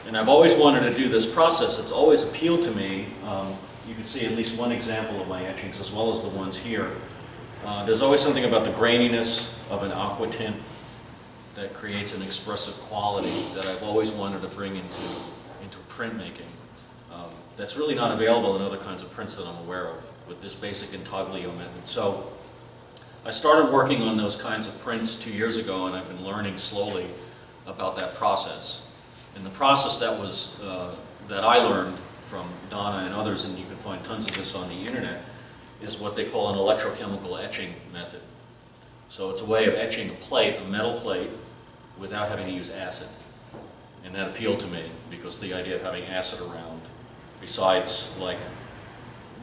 And I've always wanted to do this process. It's always appealed to me. You can see at least one example of my etchings as well as the ones here. There's always something about the graininess of an aqua tint that creates an expressive quality that I've always wanted to bring into printmaking. That's really not available in other kinds of prints that I'm aware of with this basic intaglio method. So I started working on those kinds of prints 2 years ago, and I've been learning slowly about that process. And the process that I learned from Donna and others, and you can find tons of this on the internet, is what they call an electrochemical etching method. So it's a way of etching a plate, a metal plate, without having to use acid. And that appealed to me because the idea of having acid around, besides like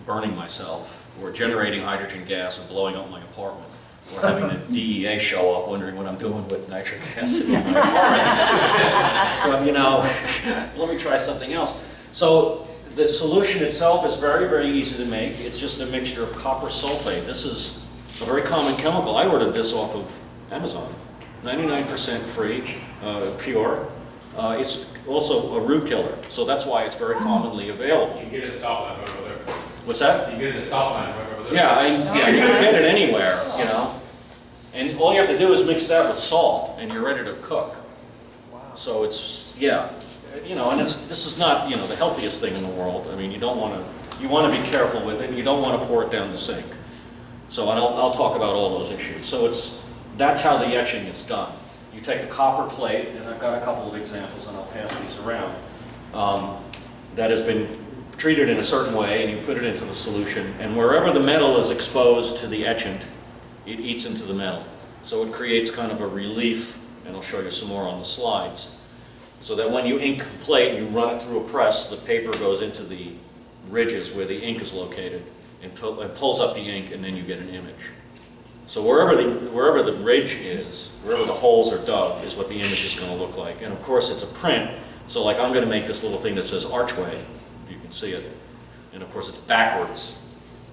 burning myself or generating hydrogen gas and blowing up my apartment, or having the DEA show up wondering what I'm doing with nitric acid in my apartment. You know, let me try something else. So the solution itself is very, very easy to make. It's just a mixture of copper sulfate. This is a very common chemical. I ordered this off of Amazon. 99% free, pure. It's also a root killer, so that's why it's very commonly available. You can get it at Southland right over there. What's that? You can get it at Southland right over there. Yeah, you can get it anywhere, you know. And all you have to do is mix that with salt, and you're ready to cook. Wow. So it's, yeah, you know, and this is not, you know, the healthiest thing in the world. I mean, you want to be careful with it. You don't want to pour it down the sink. So I'll talk about all those issues. So that's how the etching is done. You take the copper plate, and I've got a couple of examples, and I'll pass these around, that has been treated in a certain way, and you put it into the solution, and wherever the metal is exposed to the etchant, it eats into the metal. So it creates kind of a relief, and I'll show you some more on the slides, so that when you ink the plate, you run it through a press, the paper goes into the ridges where the ink is located, and pulls up the ink, and then you get an image. So wherever the ridge is, wherever the holes are dug, is what the image is going to look like. And of course it's a print, so like I'm going to make this little thing that says archway, if you can see it. And of course it's backwards.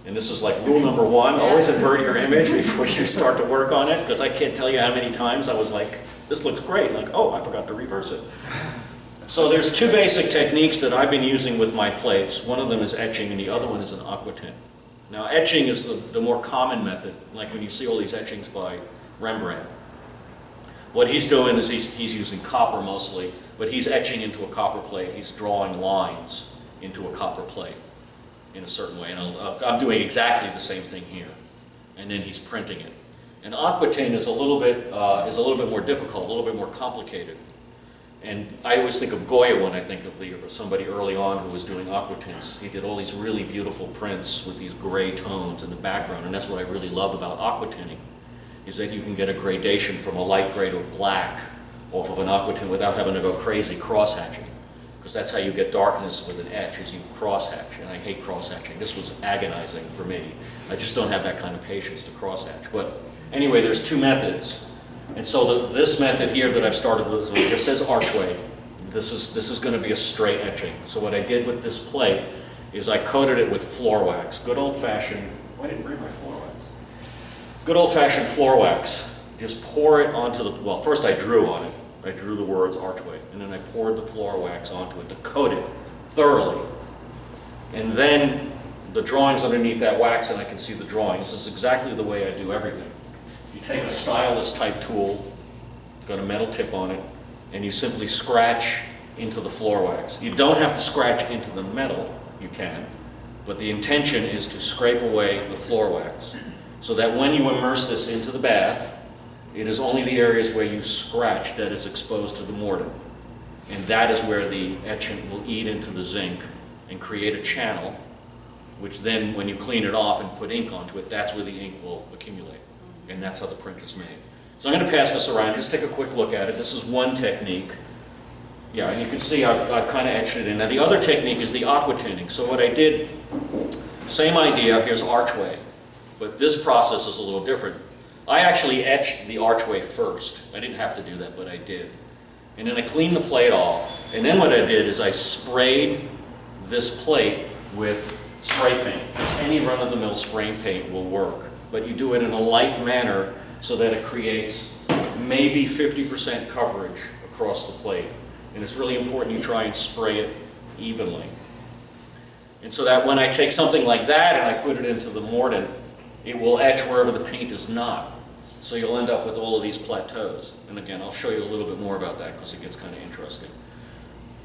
And this is like rule number 1, always invert your image before you start to work on it, because I can't tell you how many times I was like, this looks great, like, oh, I forgot to reverse it. So there's 2 basic techniques that I've been using with my plates. One of them is etching, and the other one is an aqua tint. Now, etching is the more common method, like when you see all these etchings by Rembrandt. What he's doing is he's using copper mostly, but he's etching into a copper plate. He's drawing lines into a copper plate in a certain way. And I'm doing exactly the same thing here. And then he's printing it. And aqua tint is a little bit more difficult, a little bit more complicated. And I always think of Goya when I think of somebody early on who was doing aqua tints. He did all these really beautiful prints with these gray tones in the background, and that's what I really love about aqua tinting, is that you can get a gradation from a light gray to black off of an aqua tint without having to go crazy cross-hatching. Because that's how you get darkness with an etch, is you cross-hatch, and I hate cross-hatching. This was agonizing for me. I just don't have that kind of patience to cross-hatch. But anyway, there's 2 methods. And so this method here that I've started with, this says archway. This is going to be a straight etching. So what I did with this plate is I coated it with floor wax. Good old-fashioned, I didn't bring my floor wax. Good old-fashioned floor wax. Just pour it onto the, well, first I drew on it. I drew the words archway. And then I poured the floor wax onto it to coat it thoroughly. And then the drawings underneath that wax, and I can see the drawing. This is exactly the way I do everything. You take a stylus type tool, it's got a metal tip on it, and you simply scratch into the floor wax. You don't have to scratch into the metal, you can, but the intention is to scrape away the floor wax so that when you immerse this into the bath, it is only the areas where you scratch that is exposed to the mortar. And that is where the etchant will eat into the zinc and create a channel, which then when you clean it off and put ink onto it, that's where the ink will accumulate. And that's how the print is made. So I'm going to pass this around, just take a quick look at it. This is one technique. Yeah, and you can see I've kind of etched it in. Now the other technique is the aqua tinting. So what I did, same idea, here's archway. But this process is a little different. I actually etched the archway first. I didn't have to do that, but I did. And then I cleaned the plate off. And then what I did is I sprayed this plate with spray paint. Any run-of-the-mill spray paint will work. But you do it in a light manner so that it creates maybe 50% coverage across the plate. And it's really important you try and spray it evenly. And so that when I take something like that and I put it into the mordant, it will etch wherever the paint is not. So you'll end up with all of these plateaus. And again, I'll show you a little bit more about that because it gets kind of interesting.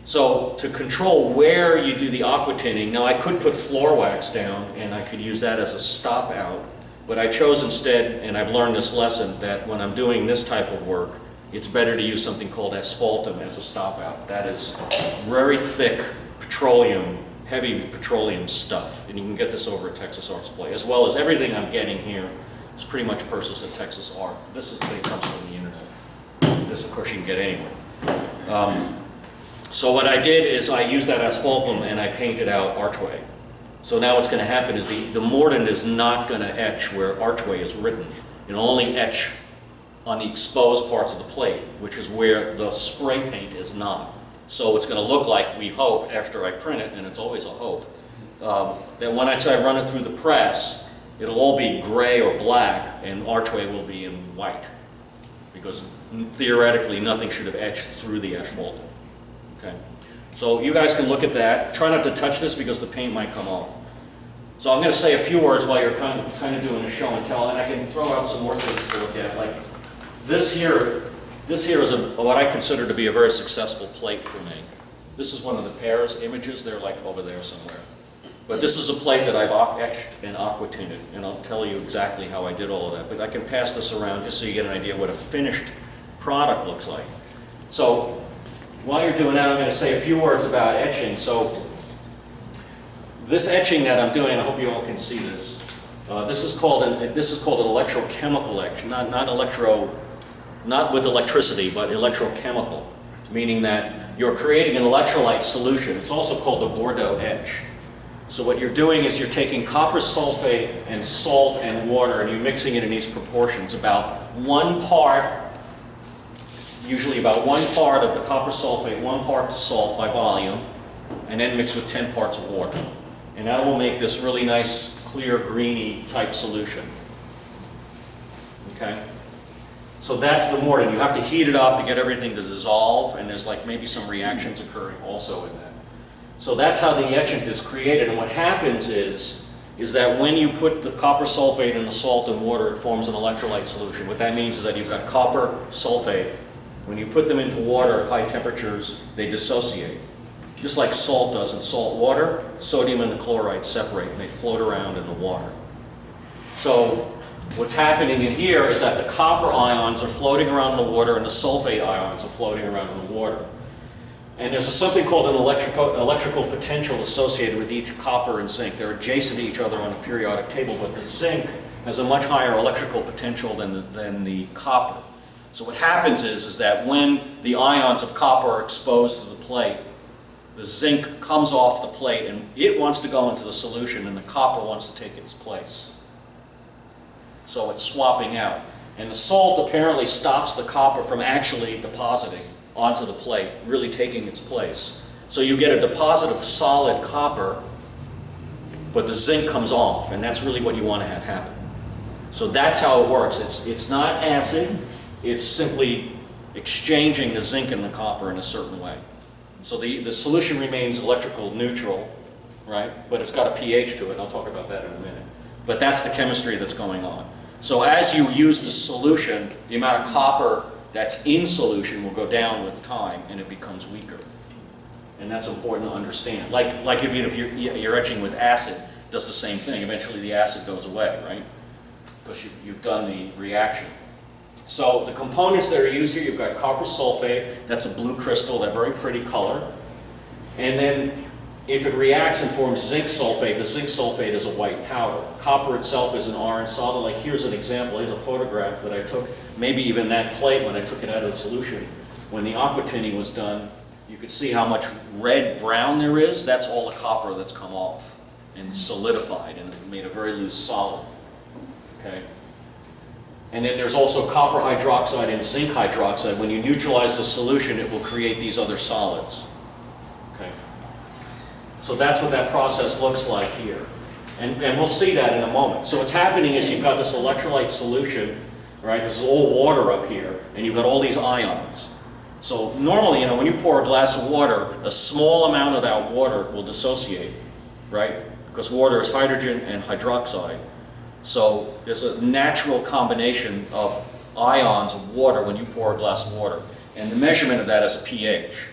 So to control where you do the aqua tinting, now I could put floor wax down and I could use that as a stop out, but I chose instead, and I've learned this lesson, that when I'm doing this type of work, it's better to use something called asphaltum as a stop out. That is very thick petroleum, heavy petroleum stuff, and you can get this over at Texas Art Supply, as well as everything I'm getting here is pretty much purchased at Texas Art. This is the thing that comes from the internet. This, of course, you can get anywhere. So what I did is I used that asphaltum and I painted out archway. So now what's going to happen is the mordant is not going to etch where archway is written. It'll only etch on the exposed parts of the plate, which is where the spray paint is not. So it's going to look like, we hope, after I print it, and it's always a hope, that when I run it through the press, it'll all be gray or black, and archway will be in white. Because theoretically, nothing should have etched through the asphaltum. Okay. So you guys can look at that. Try not to touch this because the paint might come off. So I'm going to say a few words while you're kind of doing a show and tell, and I can throw out some more things to look at. Like this here is what I consider to be a very successful plate for me. This is one of the pairs images. They're like over there somewhere. But this is a plate that I've etched and aqua tinted, and I'll tell you exactly how I did all of that. But I can pass this around just so you get an idea of what a finished product looks like. So while you're doing that, I'm going to say a few words about etching. So this etching that I'm doing, I hope you all can see this. This is called an electrochemical etch, not with electricity, but electrochemical, meaning that you're creating an electrolyte solution. It's also called a Bordeaux etch. So what you're doing is you're taking copper sulfate and salt and water, and you're mixing it in these proportions, about 1 part. Usually about 1 part of the copper sulfate, 1 part to salt by volume, and then mix with 10 parts of water. And that will make this really nice, clear, greeny type solution. Okay? So that's the mordant. You have to heat it up to get everything to dissolve, and there's like maybe some reactions occurring also in that. So that's how the etchant is created, and what happens is that when you put the copper sulfate and the salt and water, it forms an electrolyte solution. What that means is that you've got copper sulfate. When you put them into water at high temperatures, they dissociate. Just like salt does in salt water, sodium and the chloride separate and they float around in the water. So what's happening in here is that the copper ions are floating around in the water and the sulfate ions are floating around in the water. And there's something called an electrical potential associated with each copper and zinc. They're adjacent to each other on a periodic table, but the zinc has a much higher electrical potential than the copper. So what happens is that when the ions of copper are exposed to the plate, the zinc comes off the plate and it wants to go into the solution and the copper wants to take its place. So it's swapping out. And the salt apparently stops the copper from actually depositing onto the plate, really taking its place. So you get a deposit of solid copper, but the zinc comes off, and that's really what you want to have happen. So that's how it works. It's not acid. It's simply exchanging the zinc and the copper in a certain way. So the solution remains electrical neutral, right? But it's got a pH to it. I'll talk about that in a minute. But that's the chemistry that's going on. So as you use the solution, the amount of copper that's in solution will go down with time and it becomes weaker. And that's important to understand. Like if you're etching with acid, it does the same thing. Eventually the acid goes away, right? Because you've done the reaction. So the components that are used here, you've got copper sulfate, that's a blue crystal, that very pretty color. And then if it reacts and forms zinc sulfate, the zinc sulfate is a white powder. Copper itself is an orange solid. Like here's an example, here's a photograph that I took, maybe even that plate when I took it out of the solution. When the aqua tinting was done, you could see how much red-brown there is. That's all the copper that's come off and solidified and made a very loose solid. Okay. And then there's also copper hydroxide and zinc hydroxide. When you neutralize the solution, it will create these other solids. Okay. So that's what that process looks like here. And we'll see that in a moment. So what's happening is you've got this electrolyte solution, right? This is all water up here, and you've got all these ions. So normally, you know, when you pour a glass of water, a small amount of that water will dissociate, right? Because water is hydrogen and hydroxide. So there's a natural combination of ions of water when you pour a glass of water. And the measurement of that is a pH.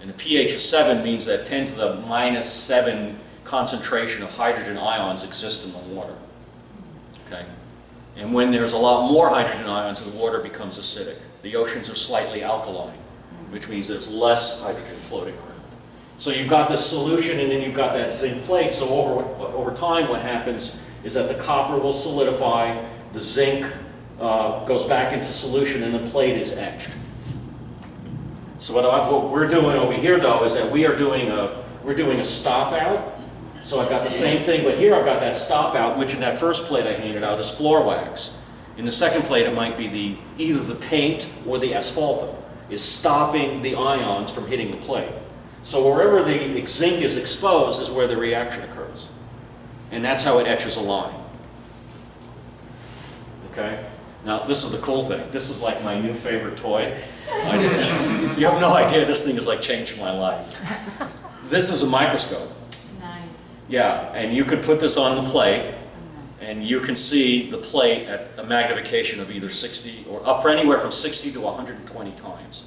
And a pH of 7 means that 10 to the -7 concentration of hydrogen ions exist in the water. Okay? And when there's a lot more hydrogen ions, the water becomes acidic. The oceans are slightly alkaline, which means there's less hydrogen floating around. So you've got this solution, and then you've got that zinc plate. So over time, what happens is that the copper will solidify, the zinc goes back into solution, and the plate is etched. So what we're doing over here, though, is that we're doing a stop out. So I've got the same thing, but here I've got that stop out, which in that first plate I handed out is floor wax. In the second plate, it might be either the paint or the asphaltum is stopping the ions from hitting the plate. So wherever the zinc is exposed is where the reaction occurs. And that's how it etches a line. Okay? Now, this is the cool thing. This is like my new favorite toy. You have no idea, this thing has like changed my life. This is a microscope. Nice. Yeah, and you could put this on the plate, and you can see the plate at a magnification of either 60 or up for anywhere from 60 to 120 times.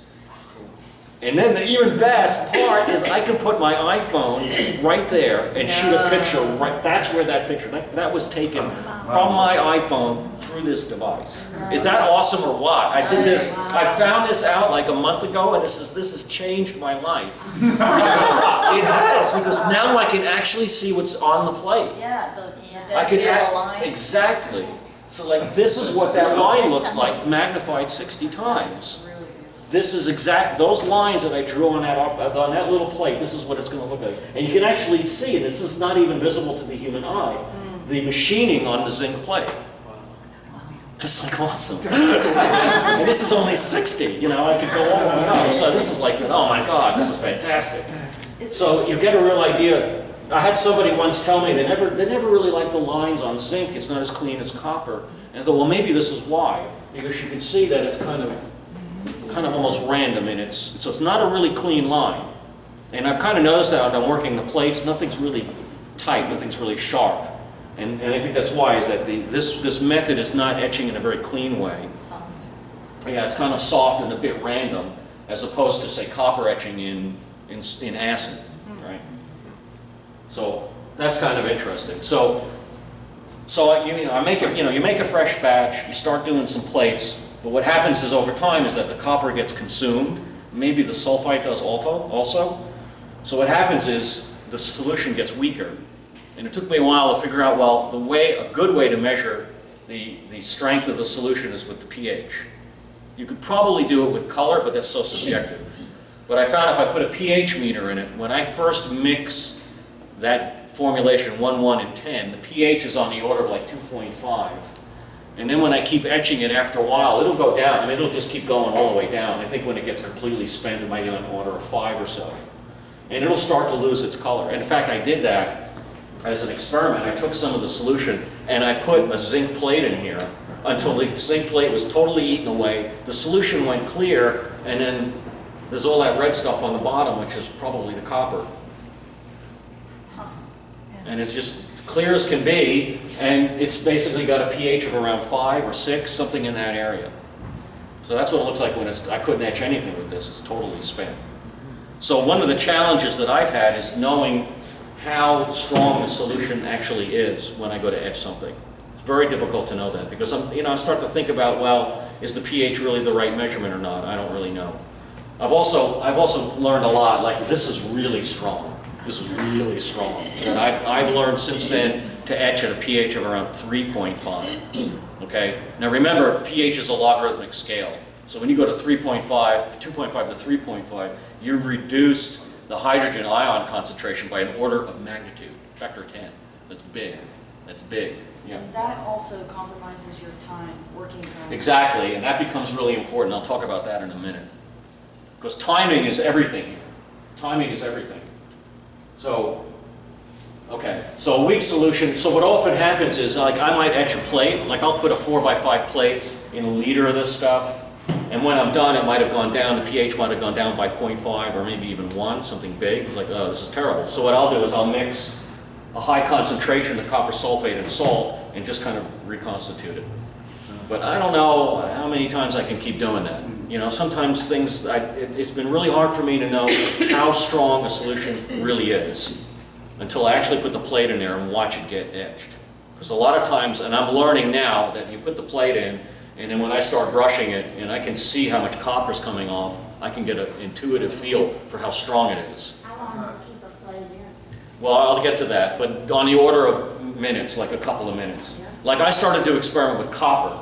And then the even best part is I can put my iPhone right there and shoot a picture right, that's where that picture, that was taken from my iPhone through this device. Is that awesome or what? I did this, I found this out like a month ago, and this has changed my life. It has, because now I can actually see what's on the plate. Yeah, the I can density of the line. exactly. So like this is what that line looks like, magnified 60 times. This is exact, those lines that I drew on that little plate, this is what it's going to look like. And you can actually see, and this is not even visible to the human eye, the machining on the zinc plate. It's like awesome. And this is only 60, you know, I could go all the way up. So this is like, oh my God, this is fantastic. So you get a real idea. I had somebody once tell me they never really liked the lines on zinc, it's not as clean as copper. And I thought, well, maybe this is why. Because you can see that it's kind of almost random, and so it's not a really clean line. And I've kind of noticed that when I'm working the plates, nothing's really tight, nothing's really sharp. And I think that's why, is that this method is not etching in a very clean way. Soft. Yeah, it's kind of soft and a bit random, as opposed to, say, copper etching in acid, right? So that's kind of interesting. So you make a fresh batch, you start doing some plates. But what happens is over time is that the copper gets consumed. Maybe the sulfite does also. So what happens is the solution gets weaker. And it took me a while to figure out, well, a good way to measure the strength of the solution is with the pH. You could probably do it with color, but that's so subjective. But I found if I put a pH meter in it, when I first mix that formulation 1, 1, and 10, the pH is on the order of like 2.5. And then when I keep etching it after a while, it'll go down. I mean, it'll just keep going all the way down. I think when it gets completely spent, it might be on order of 5 or so. And it'll start to lose its color. In fact, I did that as an experiment. I took some of the solution and I put a zinc plate in here until the zinc plate was totally eaten away. The solution went clear, and then there's all that red stuff on the bottom, which is probably the copper. And it's just clear as can be, and it's basically got a pH of around 5 or 6, something in that area. So that's what it looks like when I couldn't etch anything with this. It's totally spent. So one of the challenges that I've had is knowing how strong the solution actually is when I go to etch something. It's very difficult to know that, because I start to think about, well, is the pH really the right measurement or not? I don't really know. I've also learned a lot, like this is really strong. This is really strong. And I've learned since then to etch at a pH of around 3.5. Okay? Now remember, pH is a logarithmic scale. So when you go to 2.5 to 3.5, you've reduced the hydrogen ion concentration by an order of magnitude, factor 10. That's big. That's big. Yeah. And that also compromises your time, working time. Exactly, and that becomes really important. I'll talk about that in a minute. Because timing is everything here. Timing is everything. So, okay, so a weak solution. So what often happens is, like, I might etch a plate, like I'll put a 4x5 plate in a liter of this stuff, And when I'm done, it might have gone down, the pH might have gone down by 0.5 or maybe even 1, something big. It's like, oh, this is terrible. So what I'll do is I'll mix a high concentration of copper sulfate and salt and just kind of reconstitute it. But I don't know how many times I can keep doing that. You know, sometimes things, it's been really hard for me to know how strong a solution really is until I actually put the plate in there and watch it get etched. Because a lot of times, and I'm learning now that you put the plate in, and then when I start brushing it and I can see how much copper's coming off, I can get an intuitive feel for how strong it is. How long will it keep a plate in? Well, I'll get to that, but on the order of minutes, like a couple of minutes. Yeah. Like I started to experiment with copper.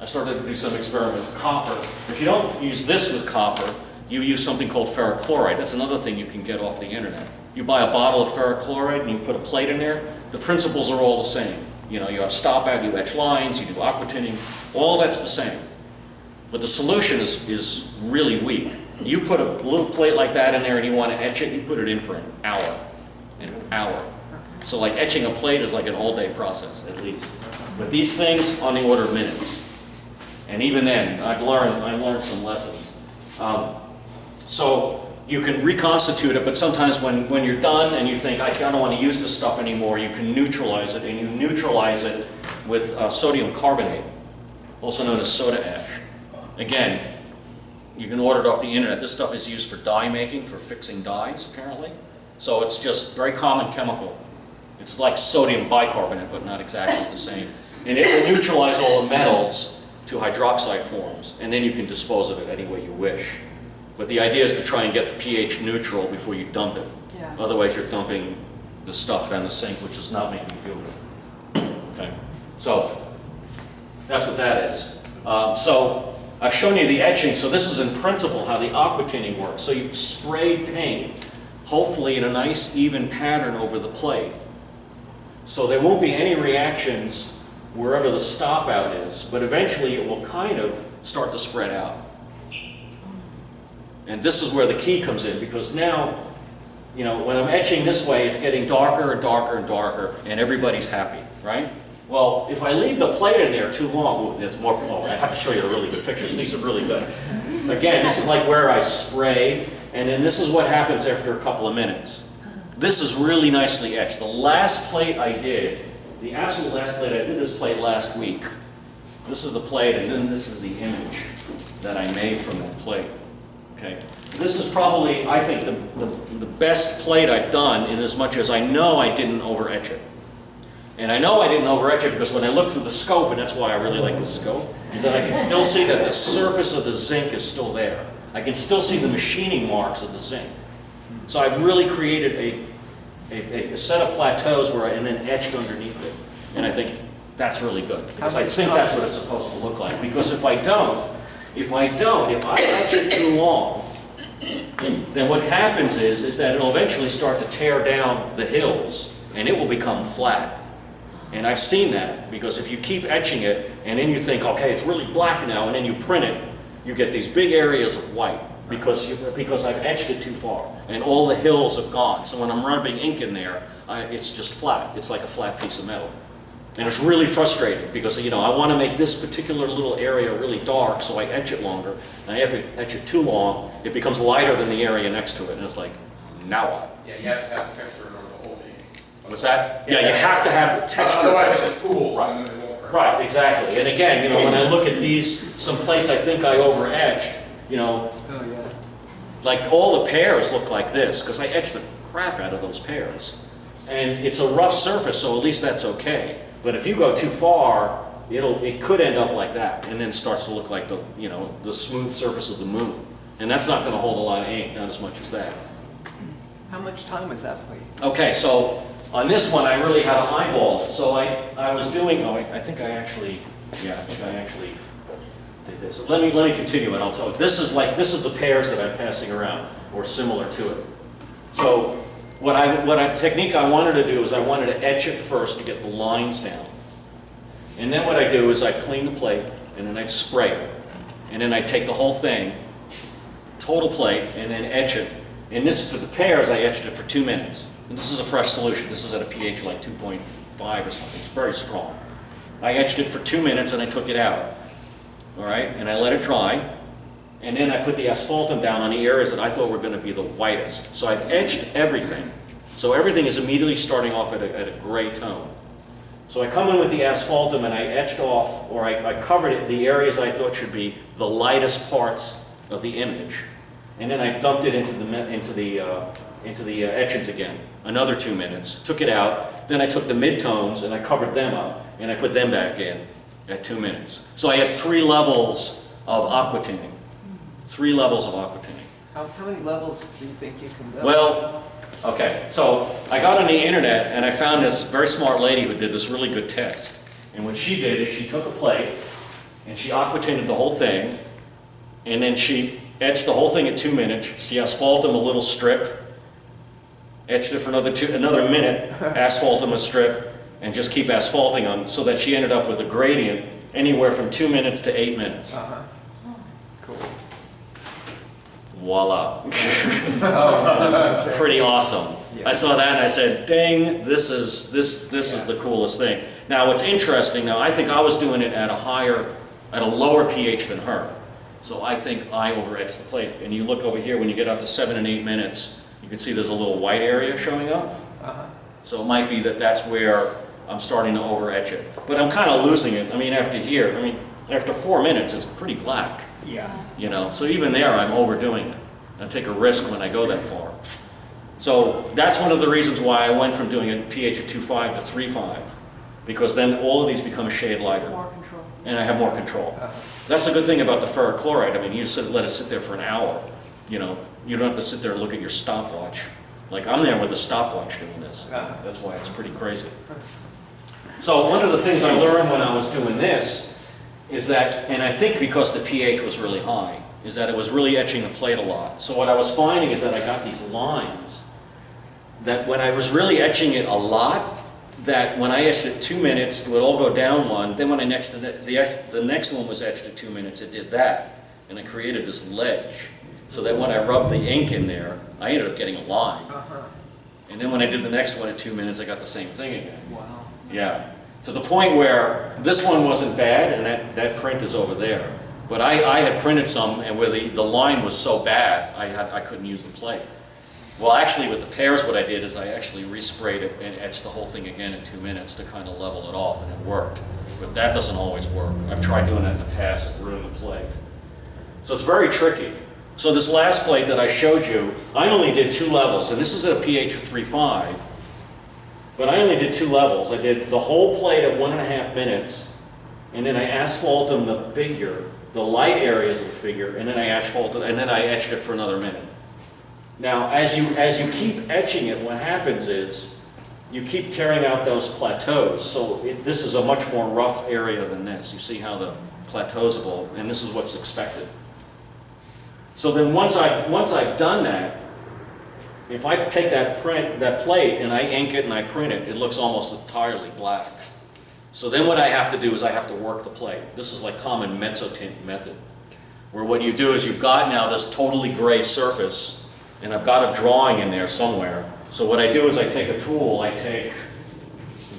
I started to do some experiments with copper. If you don't use this with copper, you use something called ferric chloride. That's another thing you can get off the internet. You buy a bottle of ferric chloride and you put a plate in there, the principles are all the same. You know, you have stop out, you etch lines, you do aqua tinting, all that's the same. But the solution is really weak. You put a little plate like that in there and you want to etch it, you put it in for an hour. An hour. So like etching a plate is like an all-day process, at least. But these things on the order of minutes. And even then, I learned some lessons. So you can reconstitute it, but sometimes when you're done and you think, I don't want to use this stuff anymore, you can neutralize it, and you neutralize it with sodium carbonate, also known as soda ash. Again, you can order it off the internet. This stuff is used for dye making, for fixing dyes, apparently. So it's just very common chemical. It's like sodium bicarbonate, but not exactly the same. And it will neutralize all the metals to hydroxide forms, and then you can dispose of it any way you wish. But the idea is to try and get the pH neutral before you dump it. Yeah. Otherwise you're dumping the stuff down the sink, which is not making you feel good. Okay, so that's what that is. So I've shown you the etching, so this is in principle how the aqua tinting works. So you spray paint, hopefully in a nice even pattern over the plate. So there won't be any reactions wherever the stop out is, but eventually it will kind of start to spread out. And this is where the key comes in, because now, you know, when I'm etching this way, it's getting darker and darker and darker, and everybody's happy, right? Well, if I leave the plate in there too long, ooh, there's more, oh, I have to show you the really good pictures. These are really good. Again, this is like where I spray, and then this is what happens after a couple of minutes. This is really nicely etched. The last plate I did, the absolute last plate, I did this plate last week. This is the plate, and then this is the image that I made from that plate. Okay. This is probably, I think, the best plate I've done, in as much as I know I didn't over-etch it. And I know I didn't over-etch it because when I look through the scope, and that's why I really like the scope, is that I can still see that the surface of the zinc is still there. I can still see the machining marks of the zinc. So I've really created a set of plateaus where and then etched underneath it. And I think that's really good. Because I think that's what it's supposed to look like. Because if I etch it too long, then what happens is that it'll eventually start to tear down the hills and it will become flat. And I've seen that, because if you keep etching it and then you think, okay, it's really black now, and then you print it, you get these big areas of white because I've etched it too far and all the hills have gone. So when I'm rubbing ink in there, it's just flat. It's like a flat piece of metal. And it's really frustrating because, you know, I want to make this particular little area really dark, so I etch it longer. And I have to etch it too long, it becomes lighter than the area next to it, and it's like, now what? Yeah, you have to have texture over the whole thing. What's that? Yeah, you have to have the texture. Otherwise it just pools and then it won't print. Right, exactly. And again, you know, when I look at these, some plates I think I over-etched, you know, like all the pairs look like this, because I etched the crap out of those pairs. And it's a rough surface, so at least that's okay. But if you go too far, it could end up like that, and then it starts to look like the, you know, the smooth surface of the moon. And that's not going to hold a lot of ink, not as much as that. How much time was that plate? Okay, so on this one, I really had an eyeball. So I was doing, oh, I think I actually did this. Let me continue and I'll tell you. This is the pairs that I'm passing around, or similar to it. So technique I wanted to do is I wanted to etch it first to get the lines down. And then what I do is I clean the plate, and then I'd spray it. And then I'd take the whole thing, total plate, and then etch it. And this, for the pairs, I etched it for 2 minutes. And this is a fresh solution. This is at a pH like 2.5 or something. It's very strong. I etched it for 2 minutes and I took it out. all right? And I let it dry. And then I put the asphaltum down on the areas that I thought were going to be the whitest. So I've etched everything. So everything is immediately starting off at a gray tone. So I come in with the asphaltum and I etched off, or I covered it, the areas I thought should be the lightest parts of the image. And then I dumped it into the etchant again. Another 2 minutes. Took it out. Then I took the midtones and I covered them up. And I put them back in at 2 minutes. So I had 3 levels of aqua tinting. 3 levels of aqua tinting. How many levels do you think you can go? Well, okay, so I got on the internet and I found this very smart lady who did this really good test. And what she did is she took a plate and she aqua tinted the whole thing, and then she etched the whole thing at 2 minutes. She asphaltum a little strip, etched it for another minute, asphaltum a strip, and just keep asphalting on, so that she ended up with a gradient anywhere from 2 minutes to 8 minutes. Cool. Voila. Oh, okay. Pretty awesome. Yeah. I saw that and I said, dang, this is the coolest thing. Now what's interesting, now I think I was doing it at a lower pH than her. So I think I over-etched the plate. And you look over here, when you get up to 7 and 8 minutes, you can see there's a little white area showing up. So it might be that that's where I'm starting to over-etch it. But I'm kind of losing it. I mean, after 4 minutes, it's pretty black. Yeah. You know, so even there, I'm overdoing it. I take a risk when I go that far. So that's one of the reasons why I went from doing a pH of 2.5 to 3.5, because then all of these become a shade lighter. More control. And I have more control. That's the good thing about the ferric chloride. I mean, you let it sit there for an hour. You know, you don't have to sit there and look at your stopwatch. Like, I'm there with a stopwatch doing this. That's why it's pretty crazy. So one of the things I learned when I was doing this is that, and I think because the pH was really high, is that it was really etching the plate a lot. So what I was finding is that I got these lines that when I was really etching it a lot, that when I etched it 2 minutes, it would all go down one. Then when the next one was etched at 2 minutes, it did that. And it created this ledge. So that when I rubbed the ink in there, I ended up getting a line. And then when I did the next one at 2 minutes, I got the same thing again. Wow. Yeah. To the point where this one wasn't bad, and that print is over there. But I had printed some, and where the line was so bad, I couldn't use the plate. Well, actually, with the pears, what I did is I actually resprayed it and etched the whole thing again in 2 minutes to kind of level it off, and it worked. But that doesn't always work. I've tried doing that in the past, it ruined the plate. So it's very tricky. So this last plate that I showed you, I only did 2 levels, and this is at a pH of 3.5. But I only did 2 levels. I did the whole plate at 1.5 minutes, and then I asphalted the figure, the light areas of the figure, and then I asphalted, and then I etched it for another minute. Now, as you keep etching it, what happens is you keep tearing out those plateaus. So this is a much more rough area than this. You see how the plateaus evolve, and this is what's expected. So then once I've done that, if I take that plate and I ink it and I print it, it looks almost entirely black. So then what I have to do is I have to work the plate. This is like common mezzotint method, where what you do is you've got now this totally gray surface, and I've got a drawing in there somewhere. So what I do is I take a tool, I take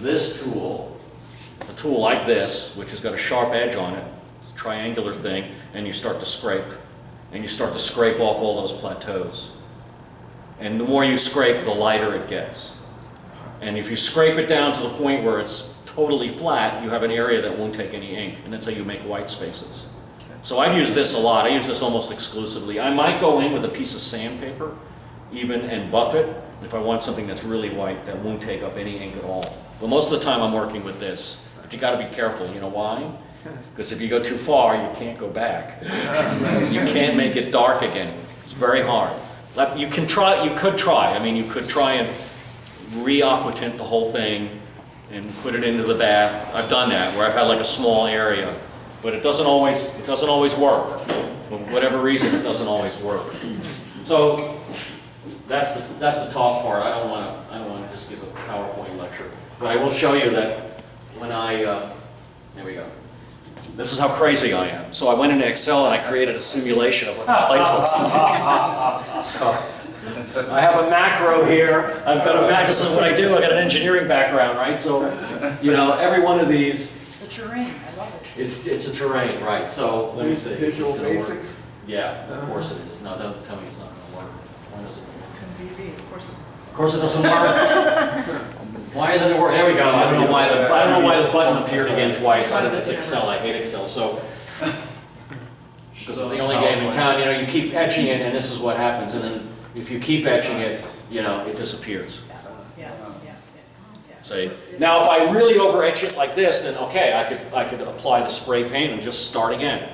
this tool, a tool like this, which has got a sharp edge on it, it's a triangular thing, and you start to scrape. And you start to scrape off all those plateaus. And the more you scrape, the lighter it gets. And if you scrape it down to the point where it's totally flat, you have an area that won't take any ink, and that's how you make white spaces. So I've used this a lot. I use this almost exclusively. I might go in with a piece of sandpaper, even, and buff it if I want something that's really white that won't take up any ink at all. But most of the time I'm working with this. But you got to be careful. You know why? Because if you go too far, you can't go back. You can't make it dark again. It's very hard. You could try. I mean, you could try and re-aqua tint the whole thing and put it into the bath. I've done that where I've had like a small area, but it doesn't always work. For whatever reason, it doesn't always work. So that's the talk part. I don't want to just give a PowerPoint lecture, but I will show you that when there we go. This is how crazy I am. So I went into Excel and I created a simulation of what the plate looks like. So I have a macro here. I've got this is what I do. I got an engineering background, right? So, you know, every one of these a terrain, I love it. It's a terrain, right, so, let me see. if it's Visual gonna work. Basic? Yeah, of course it is. No, don't tell me it's not gonna work. Why does it work? It's in BB, of course. Of course it doesn't work. Why isn't it working? There we go. I don't know why the button appeared again twice. It's Excel. I hate Excel. So because it's the only game in town. You know, you keep etching it, and this is what happens. And then if you keep etching it, you know, it disappears. Yeah. Say now, if I really over etch it like this, then okay, I could apply the spray paint and just start again.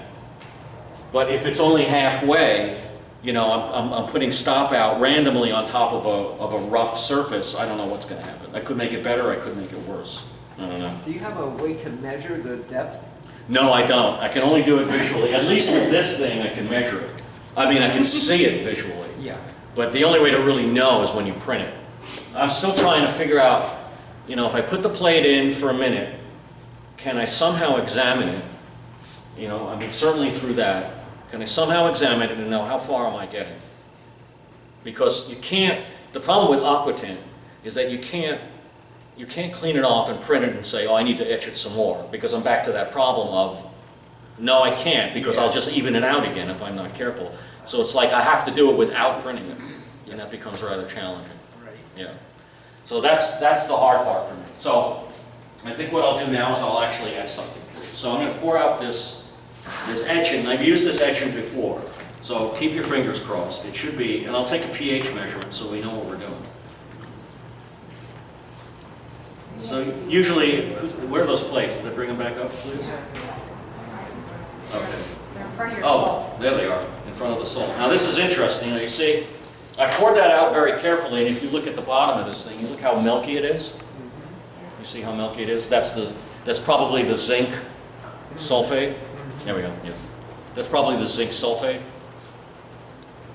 But if it's only halfway, you know, I'm putting stop out randomly on top of a rough surface, I don't know what's going to happen. I could make it better, I could make it worse. I don't know. Do you have a way to measure the depth? No, I don't. I can only do it visually. At least with this thing, I can measure it. I mean, I can see it visually. Yeah. But the only way to really know is when you print it. I'm still trying to figure out, you know, if I put the plate in for a minute, can I somehow examine it? You know, I mean, certainly through that. Can I somehow examine it and know how far am I getting? Because you can't, the problem with aquatint is that you can't clean it off and print it and say, oh, I need to etch it some more, because I'm back to that problem of, no, I can't, because I'll just even it out again if I'm not careful. So it's like I have to do it without printing it, and that becomes rather challenging. Right. Yeah. So that's the hard part for me. So I think what I'll do now is I'll actually etch something for you. So I'm going to pour out this etching. I've used this etching before, so keep your fingers crossed. It should be, and I'll take a pH measurement so we know what we're doing. So usually, where are those plates? Did I bring them back up, please? Okay. They're in front of your Oh, salt. there they are, in front of the salt. Now this is interesting. You know, you see, I poured that out very carefully, and if you look at the bottom of this thing, you look how milky it is. You see how milky it is? That's probably the zinc sulfate. There we go. Yeah. That's probably the zinc sulfate.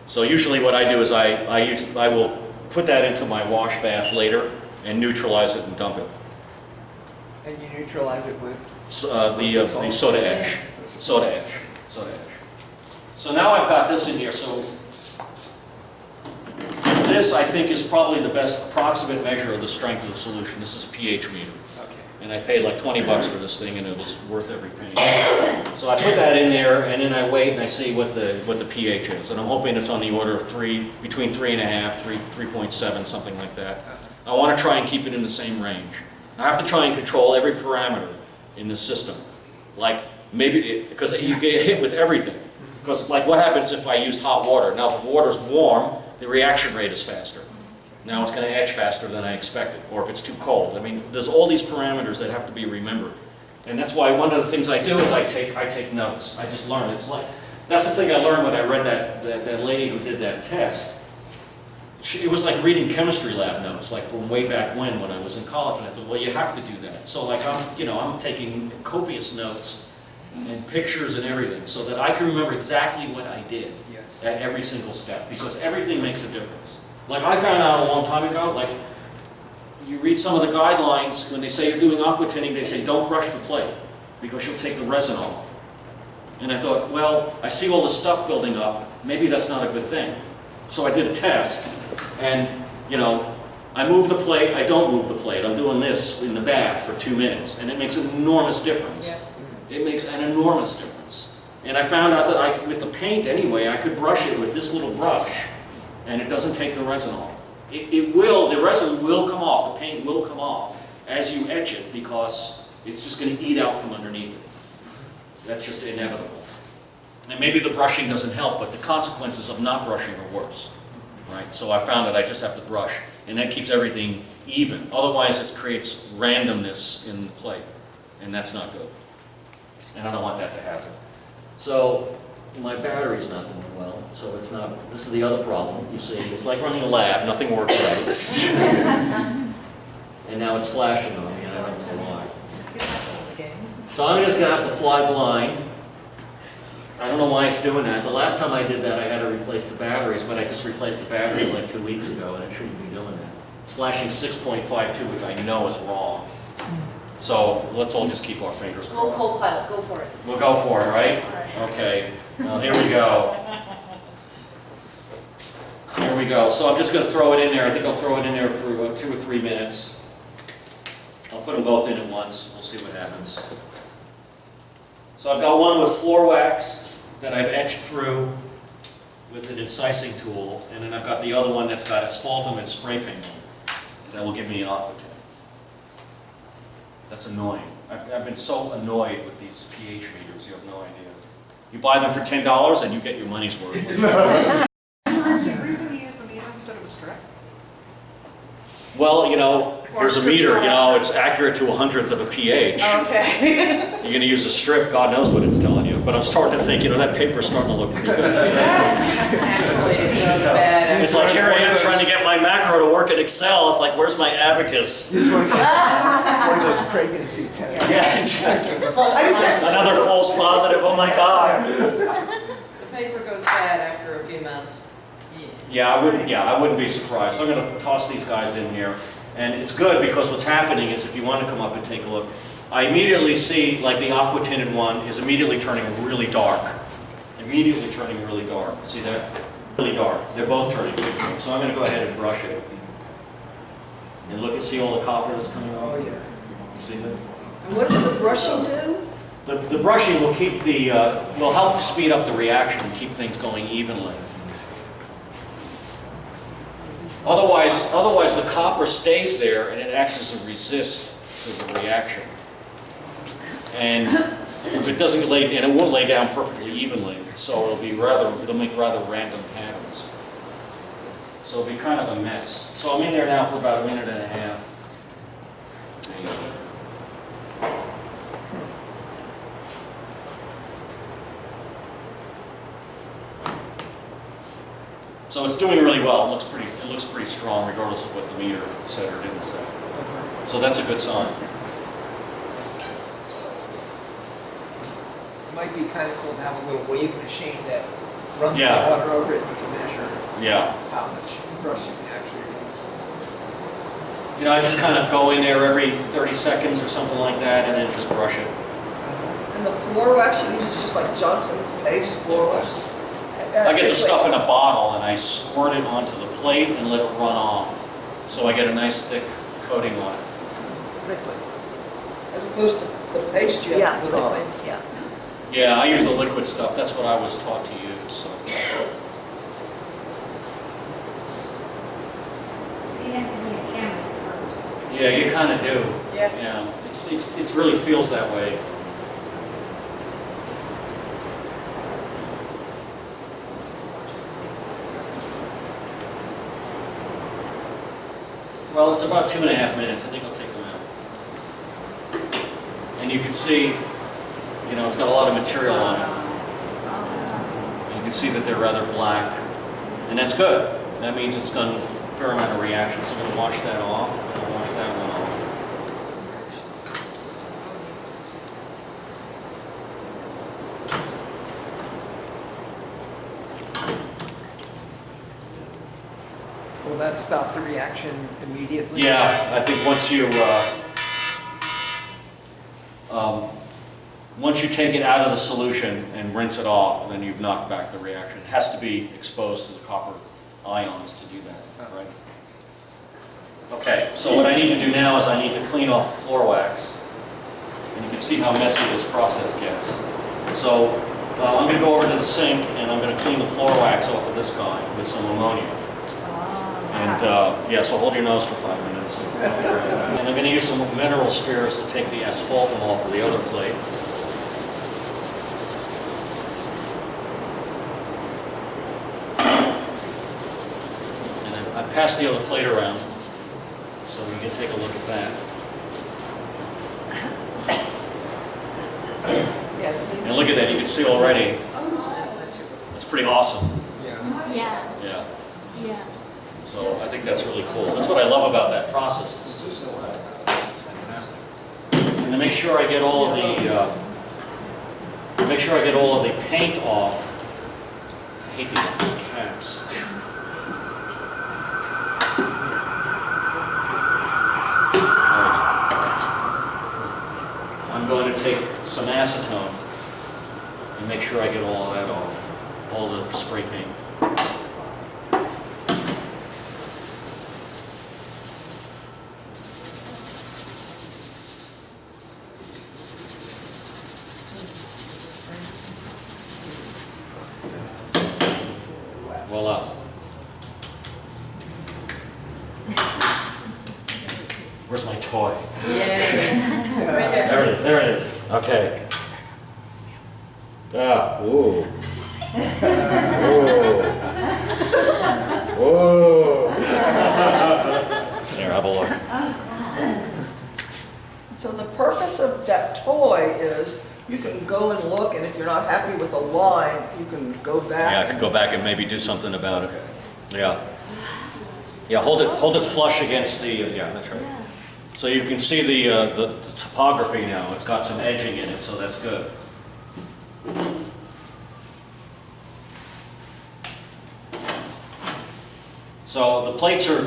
So usually what I do is I will put that into my wash bath later and neutralize it and dump it. And you neutralize it with? The soda ash. Soda ash. Soda ash. So now I've got this in here. So this, I think, is probably the best approximate measure of the strength of the solution. This is a pH meter. And I paid like 20 bucks for this thing, and it was worth every penny. So I put that in there, and then I wait and I see what the pH is. And I'm hoping it's on the order of between 3.5, 3.7, something like that. I want to try and keep it in the same range. I have to try and control every parameter in the system. Like maybe, because you get hit with everything. Because like what happens if I used hot water? Now if the water's warm, the reaction rate is faster. Now it's going to etch faster than I expected, or if it's too cold. I mean, there's all these parameters that have to be remembered. And that's why one of the things I do is I take notes. I just learn. It's like, that's the thing I learned when I read that lady who did that test. It was like reading chemistry lab notes, like from way back when I was in college. And I thought, well, you have to do that. So like I'm taking copious notes and pictures and everything so that I can remember exactly what I did at every single step, because everything makes a difference. Like I found out a long time ago, like you read some of the guidelines, when they say you're doing aquatinting, they say don't brush the plate because you'll take the resin off. And I thought, well, I see all the stuff building up, maybe that's not a good thing. So I did a test, and you know, I move the plate, I don't move the plate, I'm doing this in the bath for 2 minutes, and it makes an enormous difference. Yes. It makes an enormous difference. And I found out that with the paint anyway, I could brush it with this little brush, and it doesn't take the resin off. The resin will come off, the paint will come off as you etch it, because it's just going to eat out from underneath it. That's just inevitable. And maybe the brushing doesn't help, but the consequences of not brushing are worse. Right? So I found that I just have to brush, and that keeps everything even. Otherwise it creates randomness in the plate, and that's not good. And I don't want that to happen. So my battery's not doing well, so it's not, this is the other problem, you see. It's like running a lab, nothing works right. And now it's flashing on me, and I don't know why. So I'm just going to have to fly blind. I don't know why it's doing that. The last time I did that, I had to replace the batteries, but I just replaced the batteries like 2 weeks ago, and it shouldn't be doing that. It's flashing 6.52, which I know is wrong. So let's all just keep our fingers Roll crossed. co-pilot, go for it. We'll go for it, right? All right. Okay, well, here we go. Here we go. So I'm just going to throw it in there. I think I'll throw it in there for 2 or 3 minutes. I'll put them both in at once. We'll see what happens. So I've got one with floor wax that I've etched through with an incising tool, and then I've got the other one that's got asphaltum and spray paint on it. That will give me an aqua tint. That's annoying. I've been so annoyed with these pH meters, you have no idea. You buy them for $10 and you get your money's worth. Is there a reason you use the meter instead of a strip? Well, you know, here's a meter, you know, it's accurate to 1/100th of a pH. Okay. You're gonna use a strip, God knows what it's telling you. But I'm starting to think, you know, that paper's starting to look pretty good. Actually, it goes bad. It's like, here I am trying to get my macro to work in Excel. It's like, where's my abacus? It's one of those pregnancy tests. Yeah, exactly. Another false positive, oh my God. The paper goes bad after a few months. Yeah, I wouldn't be surprised. So I'm gonna toss these guys in here. And it's good because what's happening is if you want to come up and take a look, I immediately see, like the aqua tinted one is immediately turning really dark. Immediately turning really dark. See that? Really dark. They're both turning really dark. So I'm going to go ahead and brush it. And look and see all the copper that's coming off. Oh, yeah. You see that? And what does the brushing do? The brushing will keep the, will help speed up the reaction and keep things going evenly. Otherwise the copper stays there and it acts as a resist to the reaction. And if it doesn't lay, and it won't lay down perfectly evenly, so it'll make rather random patterns. So it'll be kind of a mess. So I'm in there now for about 1.5 minutes. There you go. So it's doing really well. It looks pretty strong, regardless of what the meter said or didn't say. So that's a good sign. It might be kind of cool to have a little wave machine that runs Yeah. the water over it and you can measure Yeah. how much brushing actually does. You know, I just kind of go in there every 30 seconds or something like that, and then just brush it. And the floor wax you use is just like Johnson's paste floor wax? I get the stuff in a bottle and I squirt it onto the plate and let it run off. So I get a nice thick coating on it. Liquid. As opposed to the paste you have to put on. Yeah. Yeah, I use the liquid stuff. That's what I was taught to use. So. You have to be a chemist first. Yeah, you kind of do. Yes. Yeah, it really feels that way. Well, it's about 2.5 minutes. I think I'll take them out. And you can see, you know, it's got a lot of material on it. And you can see that they're rather black. And that's good. That means it's done a fair amount of reaction. So I'm going to wash that off, and I'll wash that one off. Will that stop the reaction immediately? Yeah, I think once you take it out of the solution and rinse it off, then you've knocked back the reaction. It has to be exposed to the copper ions to do that, right? Okay, so what I need to do now is I need to clean off the floor wax. And you can see how messy this process gets. So I'm going to go over to the sink and I'm going to clean the floor wax off of this guy with some ammonia. And yeah, so hold your nose for 5 minutes. And I'm going to use some mineral spirits to take the asphaltum off of the other plate. And I passed the other plate around so we can take a look at that. Yes. And look at that, you can see already, it's pretty awesome. Yeah. Yeah, Yeah. yeah. So I think that's really cool. That's what I love about that process. It's just fantastic. And to make sure I get all of the paint off. I hate these big caps. I'm going to take some acetone and make sure I get all of that off, all the spray paint. Where's my toy? Yeah. Right there. There it is, there it is. Okay. Ah, ooh. Ooh. Ooh. Here, have a look. So the purpose of that toy is you can go and look, and if you're not happy with a line, you can go back. Yeah, I could go back and maybe do something about it. Yeah. Yeah, hold it flush against the, yeah, that's right. So you can see the topography now. It's got some edging in it, so that's good. So the plates are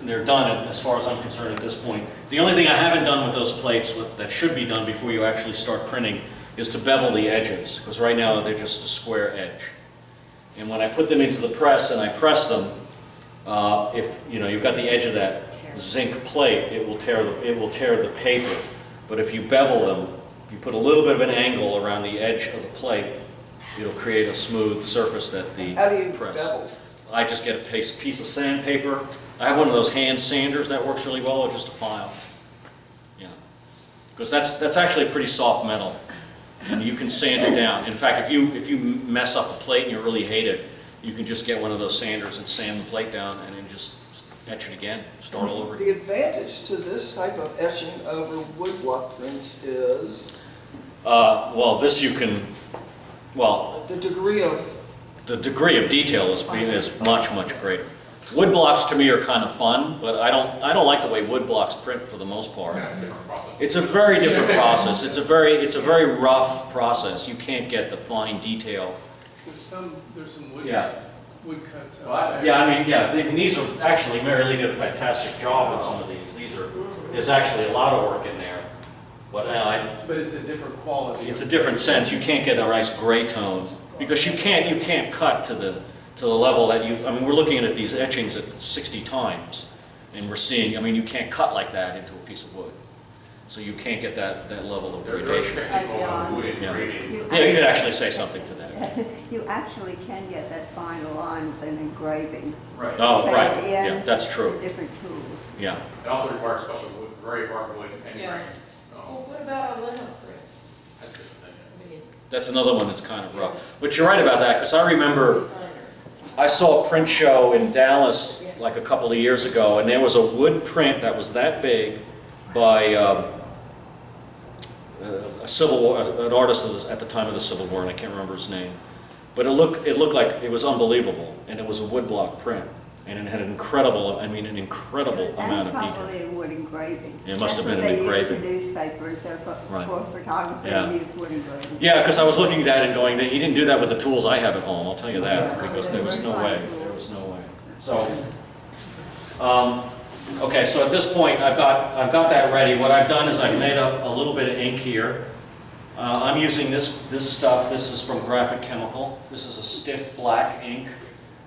they're done as far as I'm concerned at this point. The only thing I haven't done with those plates that should be done before you actually start printing is to bevel the edges, because right now they're just a square edge. And when I put them into the press and I press them, if you've got the edge of that zinc plate, it will tear the paper. But if you bevel them, if you put a little bit of an angle around the edge of the plate, it'll create a smooth surface that the How do you press. bevel? I just get a piece of sandpaper. I have one of those hand sanders that works really well, or just a file. Yeah, because that's actually a pretty soft metal, and you can sand it down. In fact, if you mess up a plate and you really hate it, you can just get one of those sanders and sand the plate down, and then just etch it again, start all over The again. advantage to this type of etching over woodblock prints is Well, this you can, well, the degree of the degree of detail is much greater. Wood blocks to me are kind of fun, but I don't like the way wood blocks print for the most part. Kind of different process. It's a very different process. It's a very rough process. You can't get the fine detail. There's some wood, Yeah. wood cuts. Well, that's Yeah, I mean, yeah, these are actually, Mary Lee did a fantastic job with some of these. There's actually a lot of work in there, but But it's a different quality. it's a different sense. You can't get a nice gray tone because you can't cut to the level that I mean, we're looking at these etchings at 60 times, and we're seeing, I mean, you can't cut like that into a piece of wood. So you can't get that level of They're gradation. technical on wood Yeah. engraving. Yeah, you could actually say something to that. You actually can get that fine line with an engraving. Right. Oh, right, Paint in yeah, that's true. with different tools. Yeah. It also requires special wood, very hard wood and Yeah. grain. Well, what about a lino print? That's a different thing. I mean, That's another one that's kind of rough. But you're right about that, because I remember finer. I saw a print show in Dallas like a couple of years ago, and there was a wood print that was that big by an artist at the time of the Civil War, and I can't remember his name. But it looked like it was unbelievable, and it was a woodblock print, and it had an incredible amount of That's detail. probably a wood engraving. It must have been an engraving. That's what they use for newspapers, Right. for photography, Yeah. they use wood engraving. Yeah, because I was looking at that and going, he didn't do that with the tools I have at home, I'll tell you that, because there was no way, So, okay, so at this point, I've got that ready. What I've done is I've made up a little bit of ink here. I'm using this stuff. This is from Graphic Chemical. This is a stiff black ink,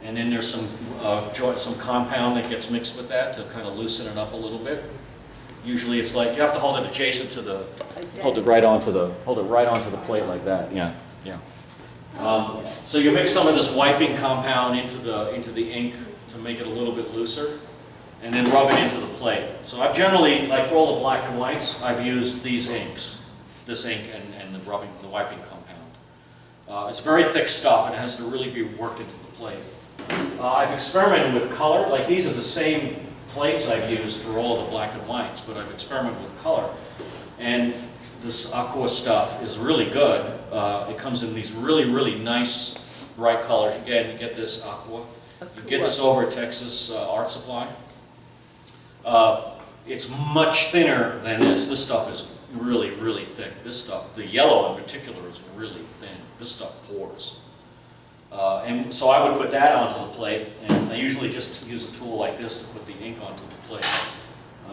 and then there's some compound that gets mixed with that to kind of loosen it up a little bit. Usually, it's like you have to hold it adjacent to the, hold it right onto the plate like that. Yeah, yeah. So you mix some of this wiping compound into the ink to make it a little bit looser, and then rub it into the plate. So I've generally, like for all the black and whites, I've used these inks. This ink and the wiping compound. It's very thick stuff and it has to really be worked into the plate. I've experimented with color, like these are the same plates I've used for all the black and whites, but I've experimented with color. And this aqua stuff is really good. It comes in these really nice bright colors. Again, you get this aqua. You get this over at Texas Art Supply. It's much thinner than this. This stuff is really thick. This stuff, the yellow in particular, is really thin. This stuff pours. And so I would put that onto the plate, and I usually just use a tool like this to put the ink onto the plate.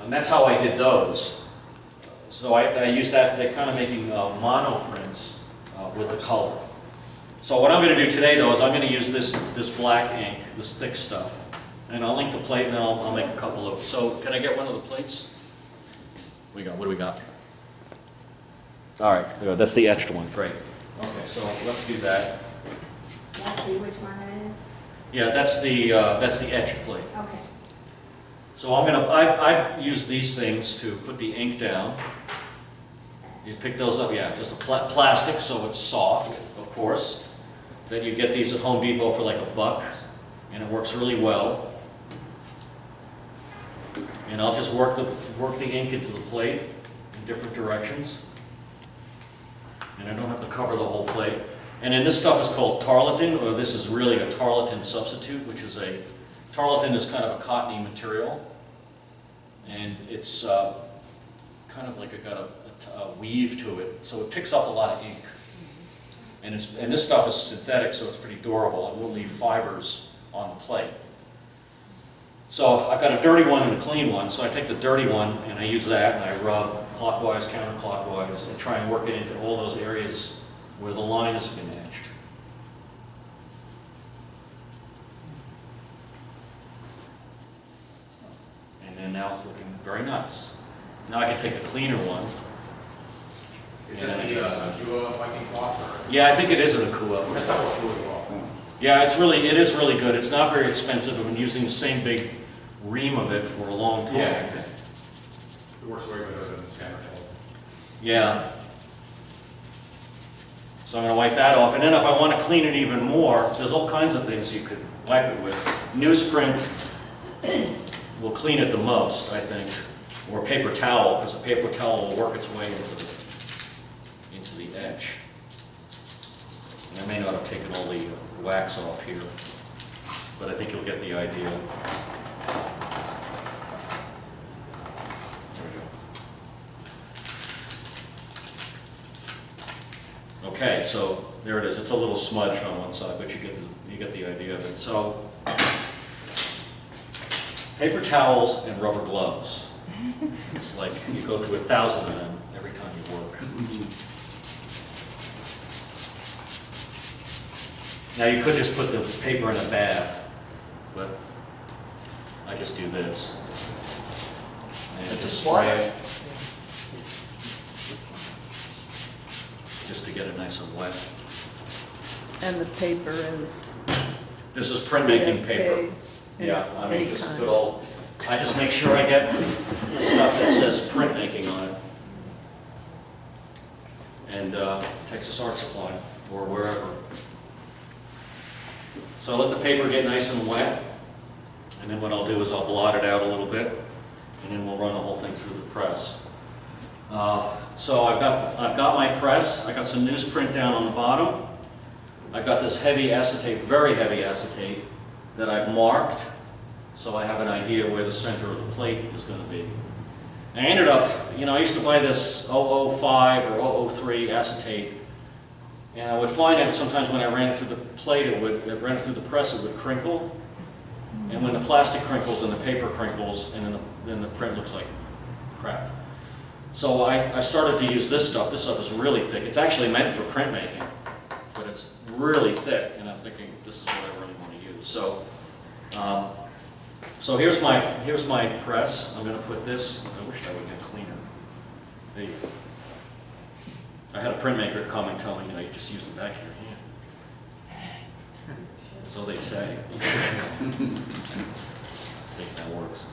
And that's how I did those. So I used that, they're kind of making mono prints with the color. So what I'm going to do today, though, is I'm going to use this black ink, this thick stuff. And I'll ink the plate, and then I'll make a couple of. So can I get one of the plates? What do we got? All right, that's the etched one. Great. Okay, so let's do that. Let's see which one it is. Yeah, that's the etched plate. Okay. So I use these things to put the ink down. You pick those up, yeah, just a plastic so it's soft, of course. Then you get these at Home Depot for like $1, and it works really well. And I'll just work the ink into the plate in different directions. And I don't have to cover the whole plate. And then this stuff is called tarlatan, or this is really a tarlatan substitute, which is tarlatan is kind of a cottony material. And it's kind of like it got a weave to it, so it picks up a lot of ink. And this stuff is synthetic, so it's pretty durable. It won't leave fibers on the plate. So I've got a dirty one and a clean one, so I take the dirty one and I use that and I rub clockwise, counterclockwise, and try and work it into all those areas where the line has been etched. And then now it's looking very nice. Now I can take the cleaner one. Is that the Akua wiping cloth or? Yeah, I think it is an Akua. That's not what's really well. Yeah, it is really good. It's not very expensive. I've been using the same big ream of it for a long time. Yeah. It works way better than the standard help. Yeah. So I'm going to wipe that off. And then if I want to clean it even more, there's all kinds of things you could wipe it with. Newsprint will clean it the most, I think. Or paper towel, because a paper towel will work its way into the etch. And I may not have taken all the wax off here, but I think you'll get the idea. There we go. Okay, so there it is. It's a little smudged on one side, but you get the idea of it. So, paper towels and rubber gloves. It's like you go through 1,000 of them every time you work. Now you could just put the paper in a bath, but I just do this. And just spray it. Just to get it nice and wet. And the paper is This is printmaking paper. PFK, Yeah, I mean, any just kind. good old, I just make sure I get the stuff that says printmaking on it. And Texas Art Supply, or wherever. So I let the paper get nice and wet, and then what I'll do is I'll blot it out a little bit, and then we'll run the whole thing through the press. So I've got my press. I got some newsprint down on the bottom. I got this heavy acetate, very heavy acetate, that I've marked, so I have an idea where the center of the plate is going to be. I ended up, I used to buy this 005 or 003 acetate, and I would find that sometimes when I ran it through the plate, it ran it through the press, it would crinkle. And when the plastic crinkles and the paper crinkles, and then the print looks like crap. So I started to use this stuff. This stuff is really thick. It's actually meant for printmaking, but it's really thick, and I'm thinking this is what I really want to use. So here's my press. I'm going to put this. I wish I would get cleaner. There you go. I had a printmaker come and tell me, you just use the back of your hand. So they say. I think that works.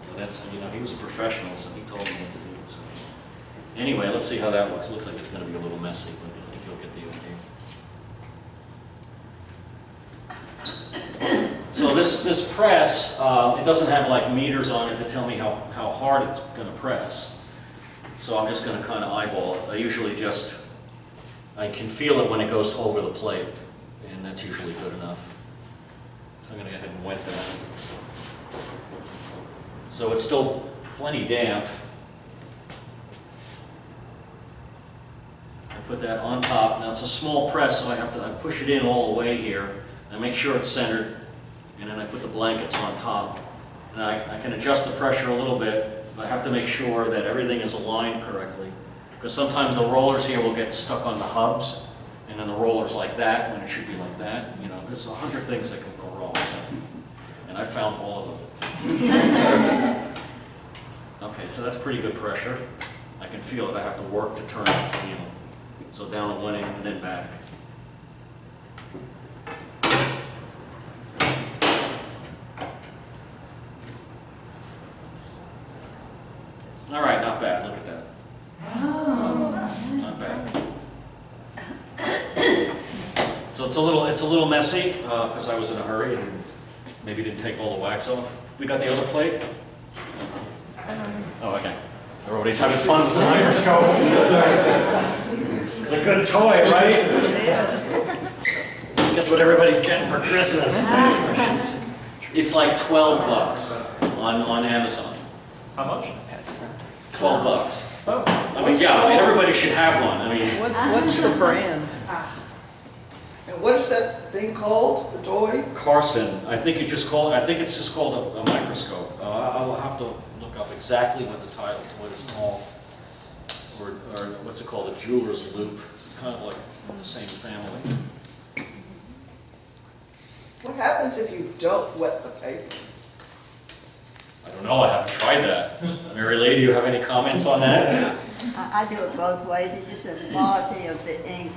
So that's, he was a professional, so he told me what to do. So anyway, let's see how that looks. It looks like it's going to be a little messy, but I think you'll get the idea. So this press, it doesn't have like meters on it to tell me how hard it's going to press. So I'm just going to kind of eyeball it. I can feel it when it goes over the plate, and that's usually good enough. So I'm going to go ahead and wet that. So it's still plenty damp. I put that on top. Now it's a small press, so I push it in all the way here. I make sure it's centered, and then I put the blankets on top. And I can adjust the pressure a little bit. I have to make sure that everything is aligned correctly. Because sometimes the rollers here will get stuck on the hubs, and then the roller's like that when it should be like that. There's 100 things that can go wrong. And I found all of them. Okay, so that's pretty good pressure. I can feel it. I have to work to turn it, so down at one end and then back. All right, not bad, look at that. Not bad. So it's a little messy, because I was in a hurry and maybe didn't take all the wax off. We got the other plate? Oh, okay. Everybody's having fun with the microscope. It's a good toy, right? Guess what everybody's getting for Christmas? It's like $12 on Amazon. How much? $12. Oh, I mean, yeah, I mean, everybody should have one. I mean, what's the brand? And what is that thing called, the toy? Carson, I think it's just called a microscope. I'll have to look up exactly what the title, what it's called. Or what's it called, a jeweler's loop. It's kind of like the same family. What happens if you don't wet the paper? I don't know, I haven't tried that. Mary Lee, do you have any comments on that? I do it both ways. It's just the quality of the ink.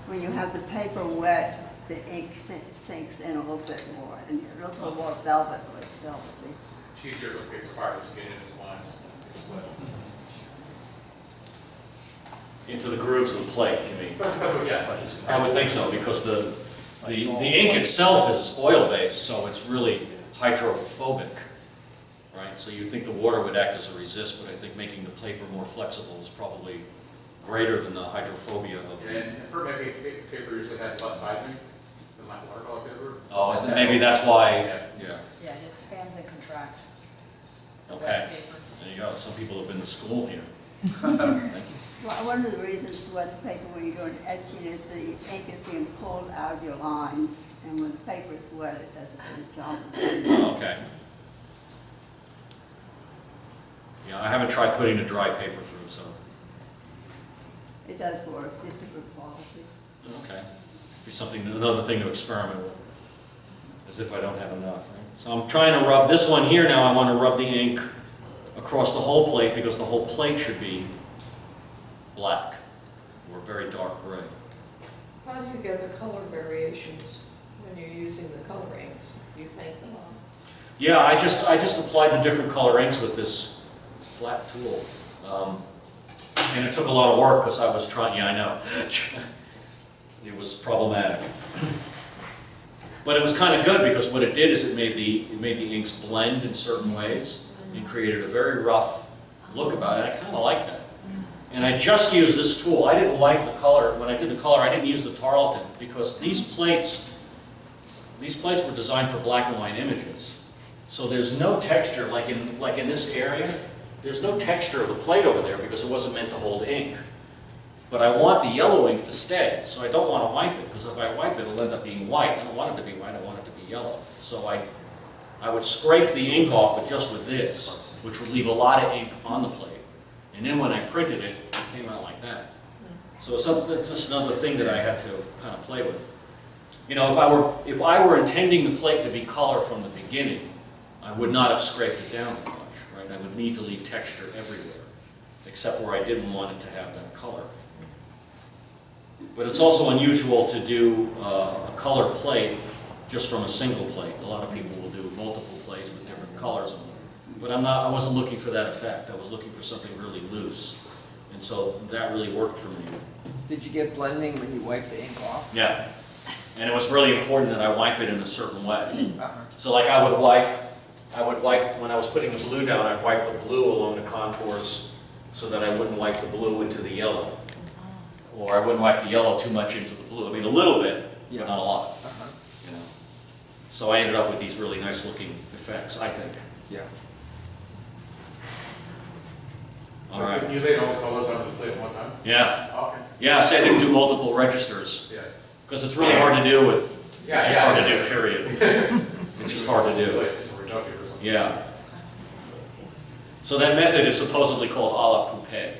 When you have the paper wet, the ink sinks in a little bit more, and it looks a little more velvety. It's easier for paper fibers to get into the lines. It's wet. Into the grooves of the plate, you mean? Yeah. I would think so, because the ink itself is oil-based, so it's really hydrophobic, right? So you'd think the water would act as a resist, but I think making the paper more flexible is probably greater than the hydrophobia of it. And for maybe paper usually has less sizing than like watercolor paper. Oh, maybe that's why, yeah. Yeah, it expands and contracts. The Okay. wet paper. There you go, some people have been to school here. Well, one of the reasons to wet the paper when you're doing etching is the ink is being pulled out of your lines, and when the paper is wet, it does a good job. Okay. Yeah, I haven't tried putting the dry paper through, so, It does work, it's different quality. okay. Be something, another thing to experiment with, as if I don't have enough, right? So I'm trying to rub, this one here now, I want to rub the ink across the whole plate, because the whole plate should be black, or very dark gray. How do you get the color variations when you're using the color inks? Do you paint them on? Yeah, I just applied the different color inks with this flat tool. And it took a lot of work, because I was trying, yeah, I know. It was problematic. But it was kind of good, because what it did is it made the inks blend in certain ways, and created a very rough look about it. I kind of like that. And I just used this tool. I didn't wipe the color. When I did the color, I didn't use the tarlatan, because these plates were designed for black and white images. So there's no texture, like in this area, there's no texture of the plate over there, because it wasn't meant to hold ink. But I want the yellow ink to stay, so I don't want to wipe it, because if I wipe it, it'll end up being white. I don't want it to be white, I want it to be yellow. So I would scrape the ink off just with this, which would leave a lot of ink on the plate. And then when I printed it, it came out like that. So it's just another thing that I had to kind of play with. You know, if I were intending the plate to be color from the beginning, I would not have scraped it down that much, right? I would need to leave texture everywhere, except where I didn't want it to have that color. But it's also unusual to do a color plate just from a single plate. A lot of people will do multiple plates with different colors on them. But I wasn't looking for that effect. I was looking for something really loose. And so that really worked for me. Did you get blending when you wipe the ink off? Yeah. And it was really important that I wipe it in a certain way. Uh-huh. So like I would wipe, when I was putting the blue down, I'd wipe the blue along the contours so that I wouldn't wipe the blue into the yellow. Or I wouldn't wipe the yellow too much into the blue. I mean, a little bit, Yeah. but not a lot. Uh-huh. You know. So I ended up with these really nice looking effects, I think. Yeah. All right. You laid all the colors onto the plate at one time? Yeah. Okay. Yeah, so I didn't do multiple registers, Yeah. because it's really hard to do with, it's Yeah, just yeah, hard to yeah. do, period. It's just hard to do. Plates were reductive or something. Yeah. So that method is supposedly called à la poupée,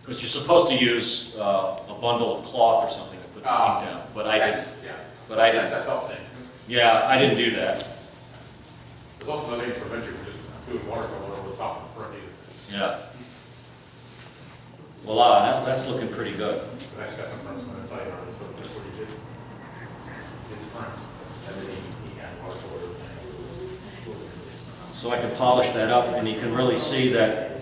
because you're supposed to use a bundle of cloth or something to put the ink down, but I didn't. Yeah. But I That's didn't. a felt thing. Yeah, I didn't do that. There's also another thing to prevent you from just doing watercolor over the top of the front either. Yeah. Voila, that's looking pretty good. But I just got some friends from Italian artists, so that's what he did. Did the prints. And then he had watercolor. So I can polish that up, and you can really see that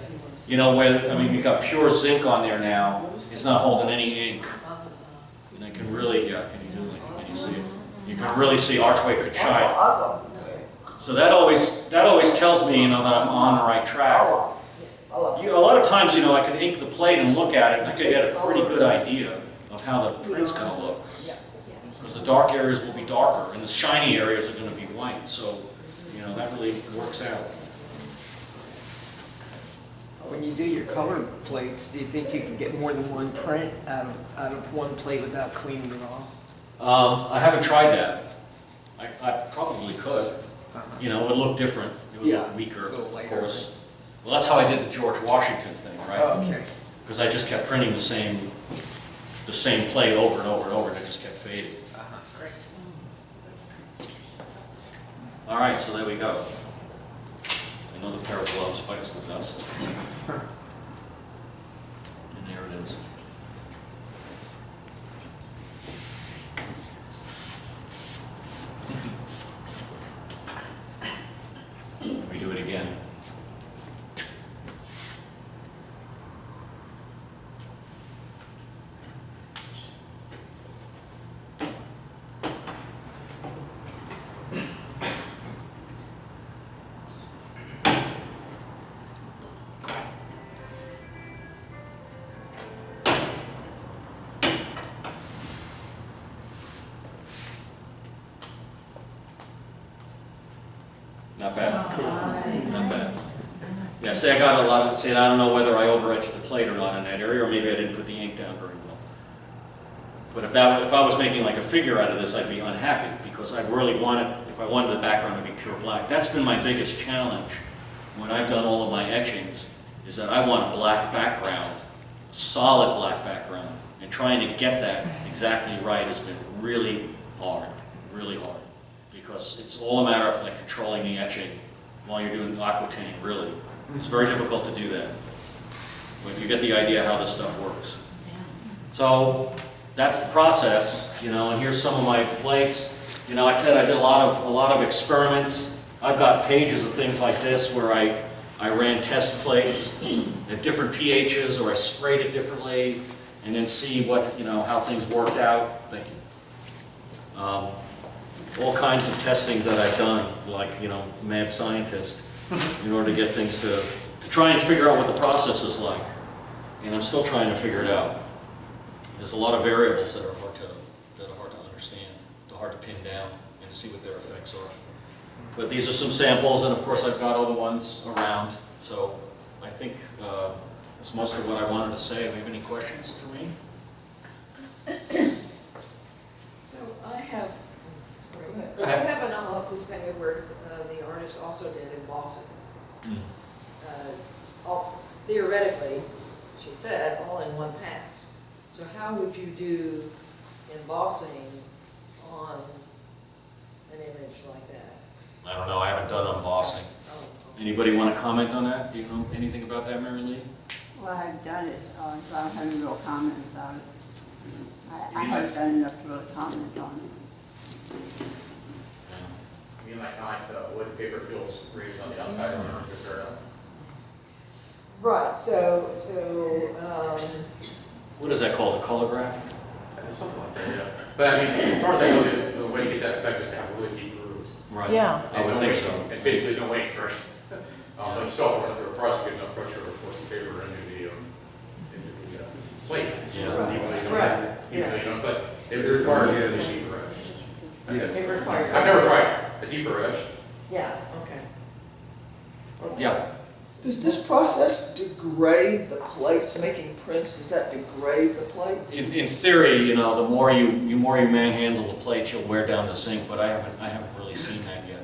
You know, where, I mean, you've got pure zinc on there now, it's not holding any ink. And it can really, yeah, can you do it, can you see it? You can really see archway could shine. So that always tells me, you know, that I'm on the right track. A lot of times, you know, I can ink the plate and look at it, and I can get a pretty good idea of how the print's gonna look. Because the dark areas will be darker, and the shiny areas are gonna be white, so, you know, that really works out. When you do your color plates, do you think you can get more than one print out of one plate without cleaning it off? I haven't tried that. I probably could. You know, it would look different. It would Yeah, look weaker, a little of lighter. course. Well, that's how I did the George Washington thing, right? Oh, okay. Because I just kept printing the same plate over and over and over, and it just kept fading. All right, so there we go. Another pair of gloves bites the dust. And there it is. We do it again. Not bad. Not bad. Yeah, see, I got a lot of, see, I don't know whether I over-etched the plate or not in that area, or maybe I didn't put the ink down very well. But if I was making like a figure out of this, I'd be unhappy, because I really wanted, if I wanted the background to be pure black. That's been my biggest challenge when I've done all of my etchings, is that I want a black background, solid black background, and trying to get that exactly right has been really hard, because it's all a matter of like controlling the etching while you're doing aquatinting, really. It's very difficult to do that, but you get the idea how this stuff works. So that's the process, you know, and here's some of my plates. You know, I did a lot of experiments. I've got pages of things like this where I ran test plates at different pHs, or I sprayed it differently, and then see what, you know, how things worked out. Thank you. All kinds of testings that I've done, like, you know, mad scientist, in order to get things to try and figure out what the process is like. And I'm still trying to figure it out. There's a lot of variables that are hard to understand, hard to pin down, and to see what their effects are. But these are some samples, and of course I've got other ones around. So I think that's most of what I wanted to say. Do you have any questions for me? So I have, Go I ahead. have an envelope paper where the artist also did embossing. Theoretically, she said, all in one pass. So how would you do embossing on an image like that? I don't know. I haven't done embossing. Oh, Anybody want to comment on that? Do you know anything about that, Mary Lee? Well, I've done it, so I don't have any real comment about it. I haven't done enough to really comment on it. You mean like how like the wood paper feels raised on the outside and then just there. Right, so, What is that called? A color graph? Something like that, yeah. But I mean, as far as I know, the way to get that effect is to have really deep grooves. Right. Yeah. I would think so. And basically no weight first. But you still have to run through a process, get enough pressure to force the paper into the slate. Yeah. Right. But it would require a deeper edge. it requires. I've never tried a deeper edge. Yeah, okay. Yeah. Does this process degrade the plates, making prints, does that degrade the plates? In theory, you know, the more you manhandle the plates, you'll wear down the zinc. But I haven't really seen that yet.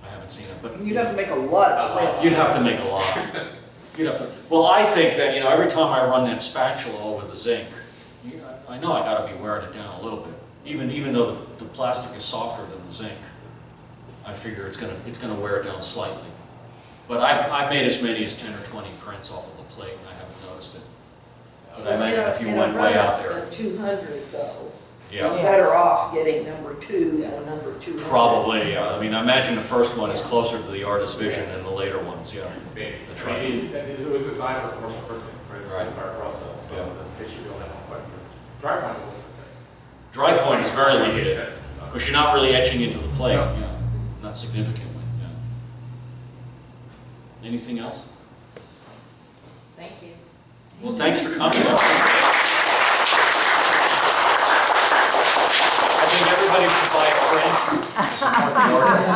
I haven't seen it. But You'd have to make a lot of prints. you'd have to make a lot. You'd have to. Well, I think that, you know, every time I run that spatula over the zinc, I know I got to be wearing it down a little bit. Even though the plastic is softer than the zinc, I figure it's gonna wear it down slightly. But I've made as many as 10 or 20 prints off of a plate, and I haven't noticed it. But I imagine if you went way out there. A 200 though, Yeah. You're better off getting number 2 than number 200. Probably, yeah. I mean, I imagine the first one is closer to the artist's vision than the later ones, yeah. Maybe. That's I right. mean, it was designed for commercial printing, right? It's Right. an entire process, so Yeah. they should be able to have quite dry point's a little bit. Dry point is very limited, because you're not really etching into the plate, No. yeah, not significantly, yeah. Anything else? Thank you. Well, thanks for coming. I think everybody should buy a print to support the artist.